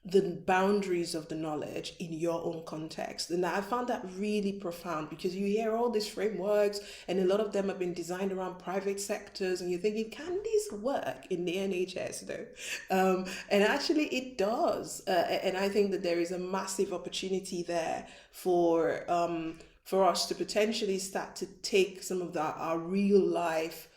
the boundaries of the knowledge in your own context. And I found that really profound because you hear all these frameworks and a lot of them have been designed around private sectors and you're thinking, can this work in the NHS though? And actually it does. And I think that there is a massive opportunity there for us to potentially start to take some of our real life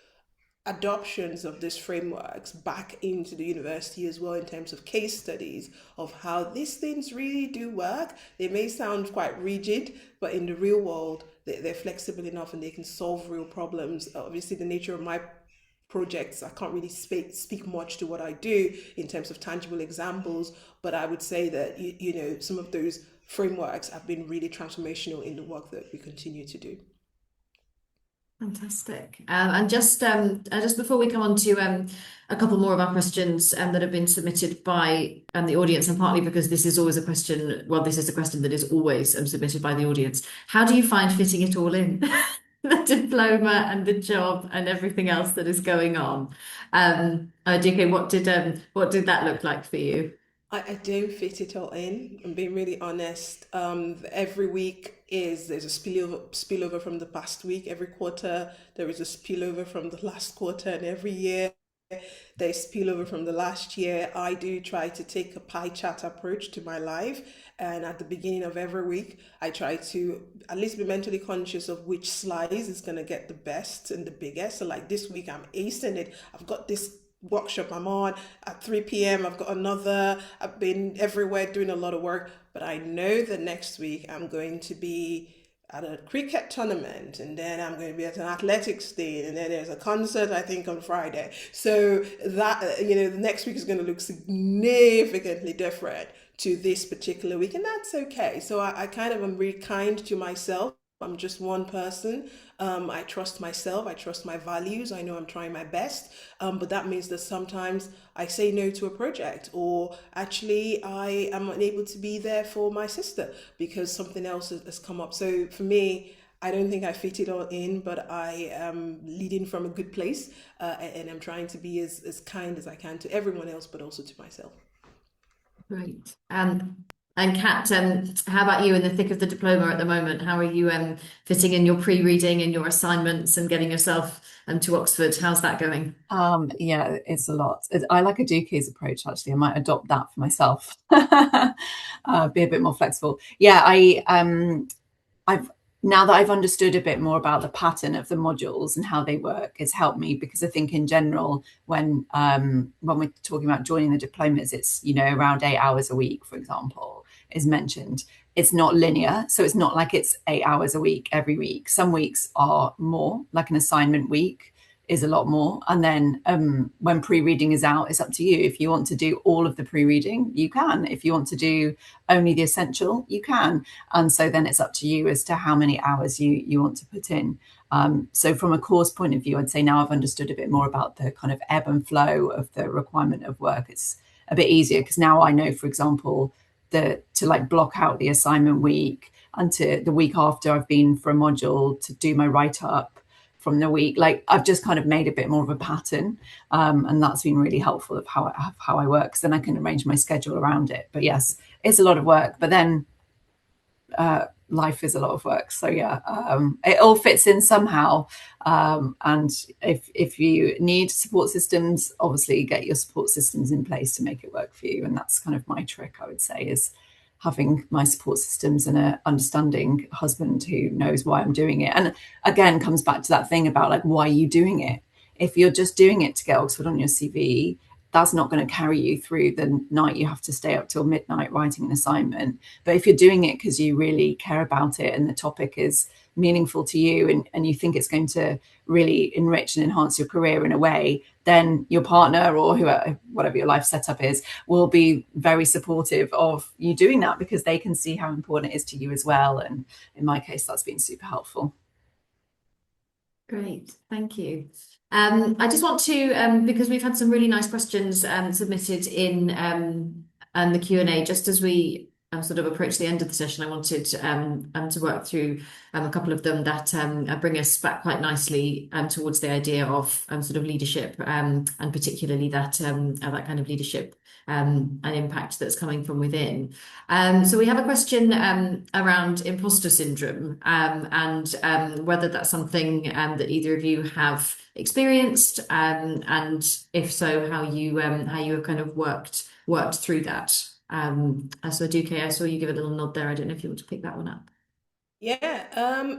adoptions of these frameworks back into the university as well in terms of case studies of how these things really do work. They may sound quite rigid, but in the real world, they're flexible enough and they can solve real problems. Obviously, the nature of my projects, I can't really speak much to what I do in terms of tangible examples, but I would say that, some of those frameworks have been really transformational in the work that we continue to do. Fantastic. And just before we come on to a couple more of our questions that have been submitted by the audience, and partly because this is always a question, well, this is a question that is always submitted by the audience. How do you find fitting it all in? The diploma and the job and everything else that is going on. DK, what did that look like for you? I don't fit it all in. I'm being really honest. Every week there's a spillover from the past week. Every quarter there is a spillover from the last quarter, and every year there's spillover from the last year. I do try to take a pie chart approach to my life, and at the beginning of every week, I try to at least be mentally conscious of which slice is going to get the best and the biggest. So, like this week, I'm acing it. I've got this workshop I'm on at 3 p.m. I've got another. I've been everywhere doing a lot of work, but I know that next week I'm going to be at a cricket tournament, and then I'm going to be at an athletics thing, and then there's a concert I think on Friday. So that the next week is going to look significantly different to this particular week, and that's okay. So I kind of am really kind to myself. I'm just one person. I trust myself. I trust my values. I know I'm trying my best. But that means that sometimes I say no to a project, or actually I am unable to be there for my sister because something else has come up. So for me, I don't think I fit it all in, but I am leading from a good place, and I'm trying to be as kind as I can to everyone else, but also to myself. Great. And Kat, how about you in the thick of the diploma at the moment? How are you fitting in your pre-reading and your assignments and getting yourself to Oxford? How's that going? Yeah, it's a lot. I like Aduke's approach, actually. I might adopt that for myself. Be a bit more flexible. Yeah, I've now that I've understood a bit more about the pattern of the modules and how they work, it's helped me, because I think in general, when we're talking about joining the diplomas, it's around 8 hours a week, for example, is mentioned. It's not linear, so it's not like it's 8 hours a week every week. Some weeks are more, like an assignment week is a lot more. And then when pre-reading is out, it's up to you. If you want to do all of the pre-reading, you can. If you want to do only the essential, you can. And so then it's up to you as to how many hours you want to put in. So from a course point of view, I'd say now I've understood a bit more about the kind of ebb and flow of the requirement of work. It's a bit easier because now I know, for example, to like block out the assignment week, and to the week after I've been for a module to do my write-up from the week. Like I've just kind of made a bit more of a pattern, and that's been really helpful of how I work, because then I can arrange my schedule around it. But yes, it's a lot of work, but then life is a lot of work, so yeah, it all fits in somehow. And if you need support systems, obviously get your support systems in place to make it work for you. And that's kind of my trick, I would say, is having my support systems and an understanding husband who knows why I'm doing it. And again, comes back to that thing about like, why are you doing it? If you're just doing it to get Oxford on your CV, that's not going to carry you through the night you have to stay up till midnight writing an assignment. But if you're doing it because you really care about it and the topic is meaningful to you, and you think it's going to really enrich and enhance your career in a way, then your partner or whoever, whatever your life setup is, will be very supportive of you doing that, because they can see how important it is to you as well. And in my case, that's been super helpful. Great, thank you. I just want to, because we've had some really nice questions submitted in the Q&A, just as we sort of approach the end of the session, I wanted to work through a couple of them that bring us back quite nicely towards the idea of sort of leadership and particularly that kind of leadership and impact that's coming from within. So we have a question around imposter syndrome and whether that's something that either of you have experienced and if so, how you have kind of worked through that. So Duque, I saw you give a little nod there. I don't know if you want to pick that one up. Yeah,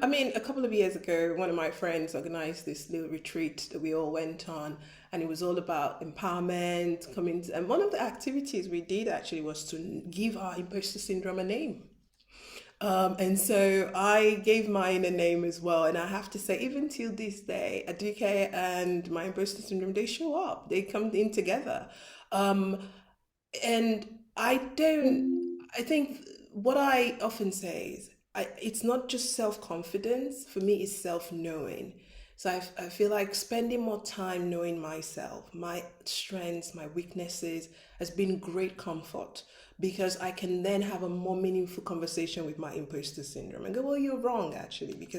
I mean, a couple of years ago, one of my friends organized this little retreat that we all went on, and it was all about empowerment, coming, and one of the activities we did actually was to give our imposter syndrome a name. And so I gave mine a name as well. And I have to say, even till this day, Aduke and my imposter syndrome, they show up, they come in together. Um, and I think what I often say is, it's not just self confidence. For me, it's self knowing. So I feel like spending more time knowing myself, my strengths, my weaknesses has been great comfort because I can then have a more meaningful conversation with my imposter syndrome and go, well, you're wrong actually,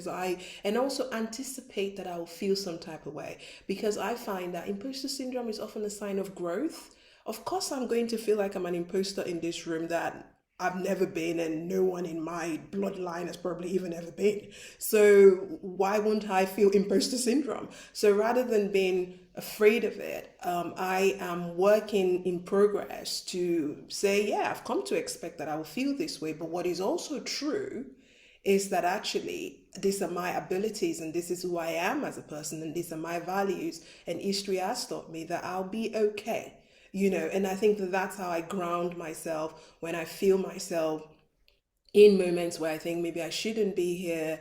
and also anticipate that I will feel some type of way because I find that imposter syndrome is often a sign of growth. Of course, I'm going to feel like I'm an imposter in this room that I've never been, and no one in my bloodline has probably even ever been. So, why won't I feel imposter syndrome? So, rather than being afraid of it, I am working in progress to say, yeah, I've come to expect that I will feel this way. But what is also true is that actually these are my abilities and this is who I am as a person and these are my values, and history has taught me that I'll be okay, and I think that that's how I ground myself when I feel myself in moments where I think maybe I shouldn't be here.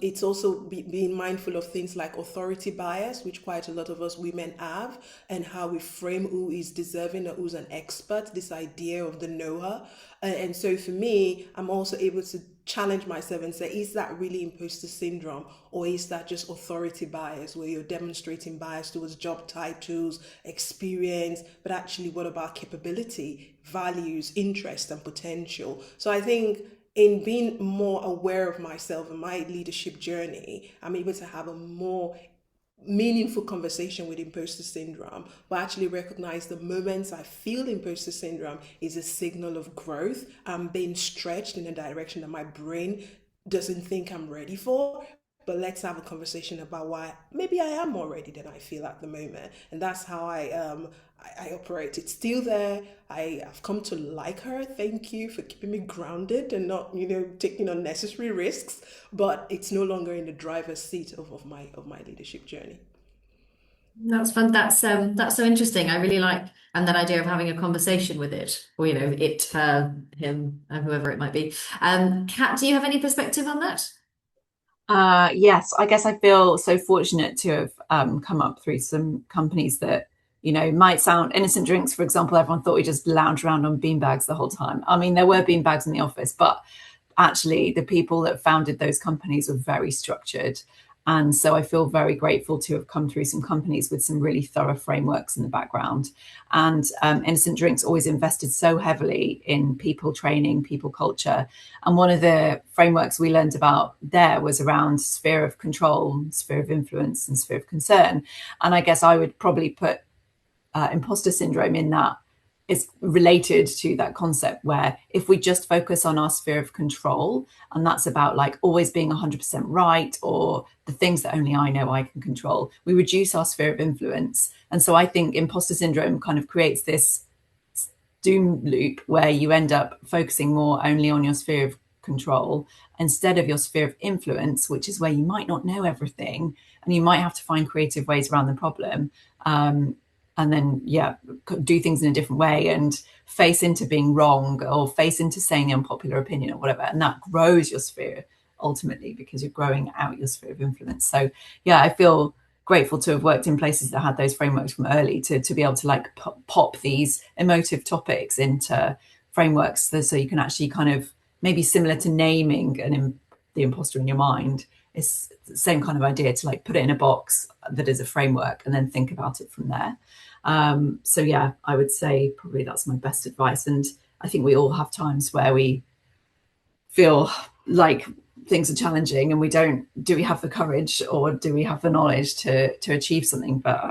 It's also being mindful of things like authority bias, which quite a lot of us women have, and how we frame who is deserving or who's an expert, this idea of the knower. And so for me, I'm also able to challenge myself and say, is that really imposter syndrome? Or is that just authority bias where you're demonstrating bias towards job titles, experience, but actually what about capability, values, interest, and potential? So I think in being more aware of myself and my leadership journey, I'm able to have a more meaningful conversation with imposter syndrome, but actually recognize the moments I feel imposter syndrome is a signal of growth. I'm being stretched in a direction that my brain doesn't think I'm ready for. But let's have a conversation about why maybe I am more ready than I feel at the moment, and that's how I operate. It's still there. I've come to like her. Thank you for keeping me grounded and not, taking unnecessary risks. But it's no longer in the driver's seat of my leadership journey. That's fun. That's so interesting. I really like and that idea of having a conversation with it, or it, her, him, whoever it might be. Kat, do you have any perspective on that? Yes, I guess I feel so fortunate to have come up through some companies that, might sound innocent drinks, for example. Everyone thought we just lounge around on beanbags the whole time. I mean, there were beanbags in the office, but actually the people that founded those companies were very structured. And so I feel very grateful to have come through some companies with some really thorough frameworks in the background. And Innocent Drinks always invested so heavily in people training, people culture. And one of the frameworks we learned about there was around sphere of control, sphere of influence, and sphere of concern. And I guess I would probably put imposter syndrome in that is related to that concept where if we just focus on our sphere of control, and that's about like always being 100% right or the things that only I know I can control, we reduce our sphere of influence. And so I think imposter syndrome kind of creates this doom loop where you end up focusing more only on your sphere of control instead of your sphere of influence, which is where you might not know everything and you might have to find creative ways around the problem. And then, do things in a different way and face into being wrong or face into saying the unpopular opinion or whatever. And that grows your sphere ultimately because you're growing out your sphere of influence. So, I feel grateful to have worked in places that had those frameworks from early to be able to like pop these emotive topics into frameworks so you can actually kind of maybe similar to naming the imposter in your mind. It's the same kind of idea to like put it in a box that is a framework and then think about it from there. I would say probably that's my best advice. And I think we all have times where we feel like things are challenging and do we have the courage or do we have the knowledge to achieve something? But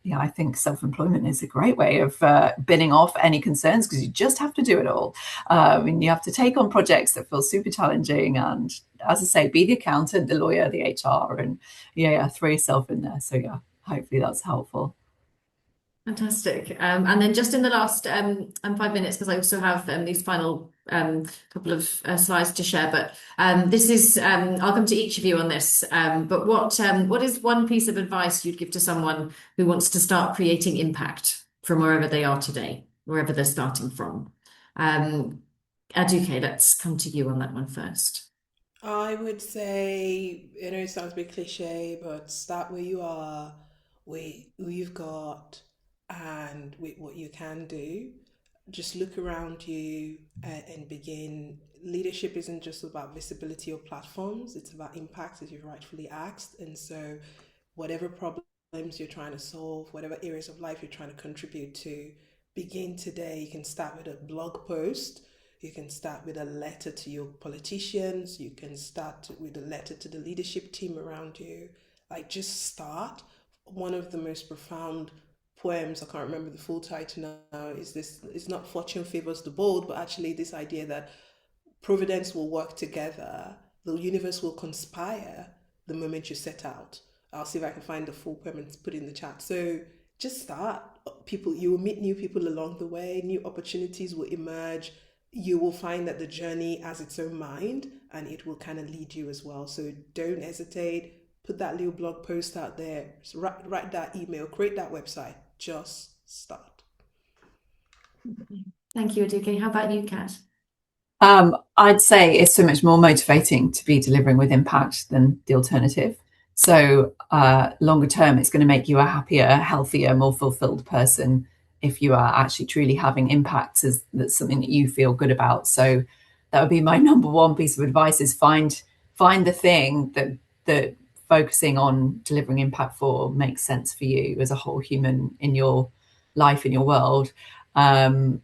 yeah, I think self-employment is a great way of binning off any concerns, because you just have to do it all. And you have to take on projects that feel super challenging, and as I say, be the accountant, the lawyer, the HR, and yeah, throw yourself in there. So yeah, hopefully that's helpful. Fantastic. And then just in the last 5 minutes, because I also have these final couple of slides to share, but this is, I'll come to each of you on this, but what is one piece of advice you'd give to someone who wants to start creating impact from wherever they are today, wherever they're starting from? Aduke, let's come to you on that one first. I would say, it sounds a bit cliche, but start where you are, with who you've got, and with what you can do. Just look around you and begin. Leadership isn't just about visibility or platforms, it's about impact, as you've rightfully asked. And so, whatever problems you're trying to solve, whatever areas of life you're trying to contribute to, begin today. You can start with a blog post. You can start with a letter to your politicians. You can start with a letter to the leadership team around you. Like, just start. One of the most profound poems, I can't remember the full title now, is this: it's not fortune favors the bold, but actually this idea that providence will work together, the universe will conspire the moment you set out. I'll see if I can find the full poem and put it in the chat. So just start. People, you will meet new people along the way, new opportunities will emerge. You will find that the journey has its own mind and it will kind of lead you as well. So don't hesitate. Put that little blog post out there. Write that email. Create that website. Just start. Thank you, Aduke. How about you, Kat? I'd say it's so much more motivating to be delivering with impact than the alternative. So longer term, it's going to make you a happier, healthier, more fulfilled person if you are actually truly having impact. That's something that you feel good about. So that would be my number one piece of advice: is find the thing that focusing on delivering impact for makes sense for you as a whole human in your life, in your world, and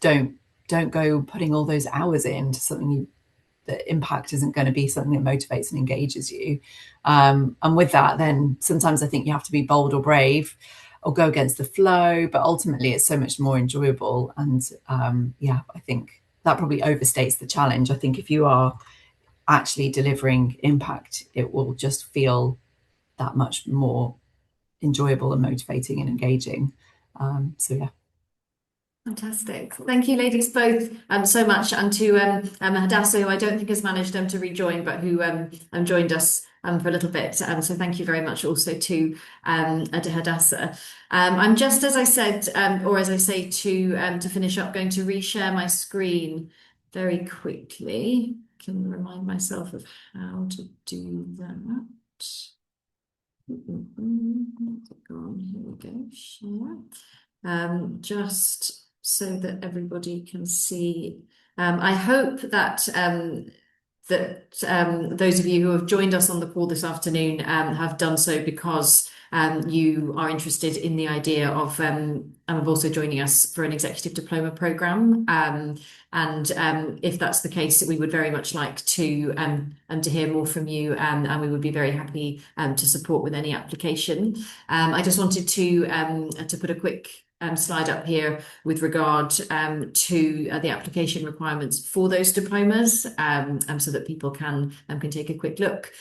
don't go putting all those hours into something that impact isn't going to be something that motivates and engages you. And with that, then sometimes I think you have to be bold or brave or go against the flow, but ultimately it's so much more enjoyable. And yeah, I think that probably overstates the challenge. I think if you are actually delivering impact, it will just feel that much more enjoyable and motivating and engaging. So yeah. Fantastic. Thank you, ladies, both so much. And to Hadassah, who I don't think has managed to rejoin, but who joined us for a little bit. So thank you very much also to Hadassah. I'm just, as I said, or as I say to finish up, going to reshare my screen very quickly. I can remind myself of how to do that. Go on, here we go, share. Just so that everybody can see. I hope that those of you who have joined us on the call this afternoon have done so because you are interested in the idea of also joining us for an executive diploma program. And if that's the case, we would very much like to hear more from you, and we would be very happy to support with any application. I just wanted to put a quick slide up here with regard to the application requirements for those diplomas, so that people can take a quick look.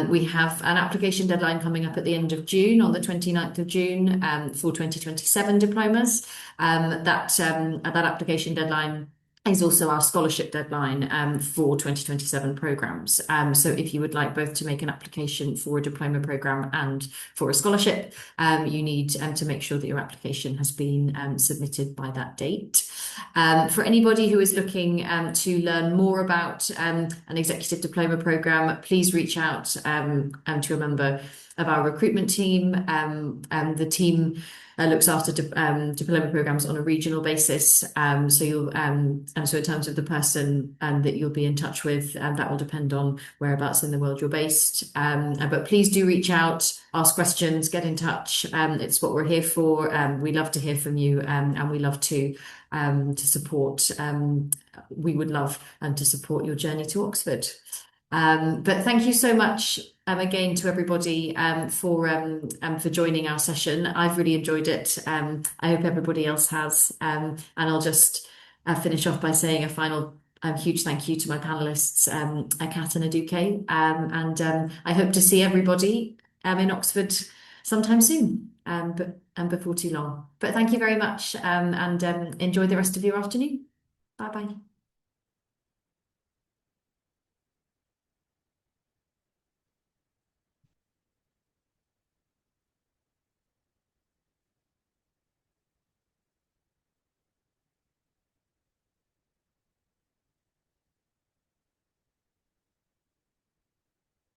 We have an application deadline coming up at the end of June, on the 29th of June, for 2027 diplomas. That application deadline is also our scholarship deadline for 2027 programs. So if you would like both to make an application for a diploma program and for a scholarship, you need to make sure that your application has been submitted by that date. For anybody who is looking to learn more about an executive diploma program, please reach out to a member of our recruitment team. The team looks after diploma programs on a regional basis. So you'll and so in terms of the person that you'll be in touch with, that will depend on whereabouts in the world you're based. But please do reach out, ask questions, get in touch. It's what we're here for. We love to hear from you, and we love to support. We would love to support your journey to Oxford. But thank you so much again to everybody for joining our session. I've really enjoyed it. I hope everybody else has. And I'll just finish off by saying a final huge thank you to my panelists, Kat and Aduke. And I hope to see everybody in Oxford sometime soon, but before too long. But thank you very much, and enjoy the rest of your afternoon. Bye bye.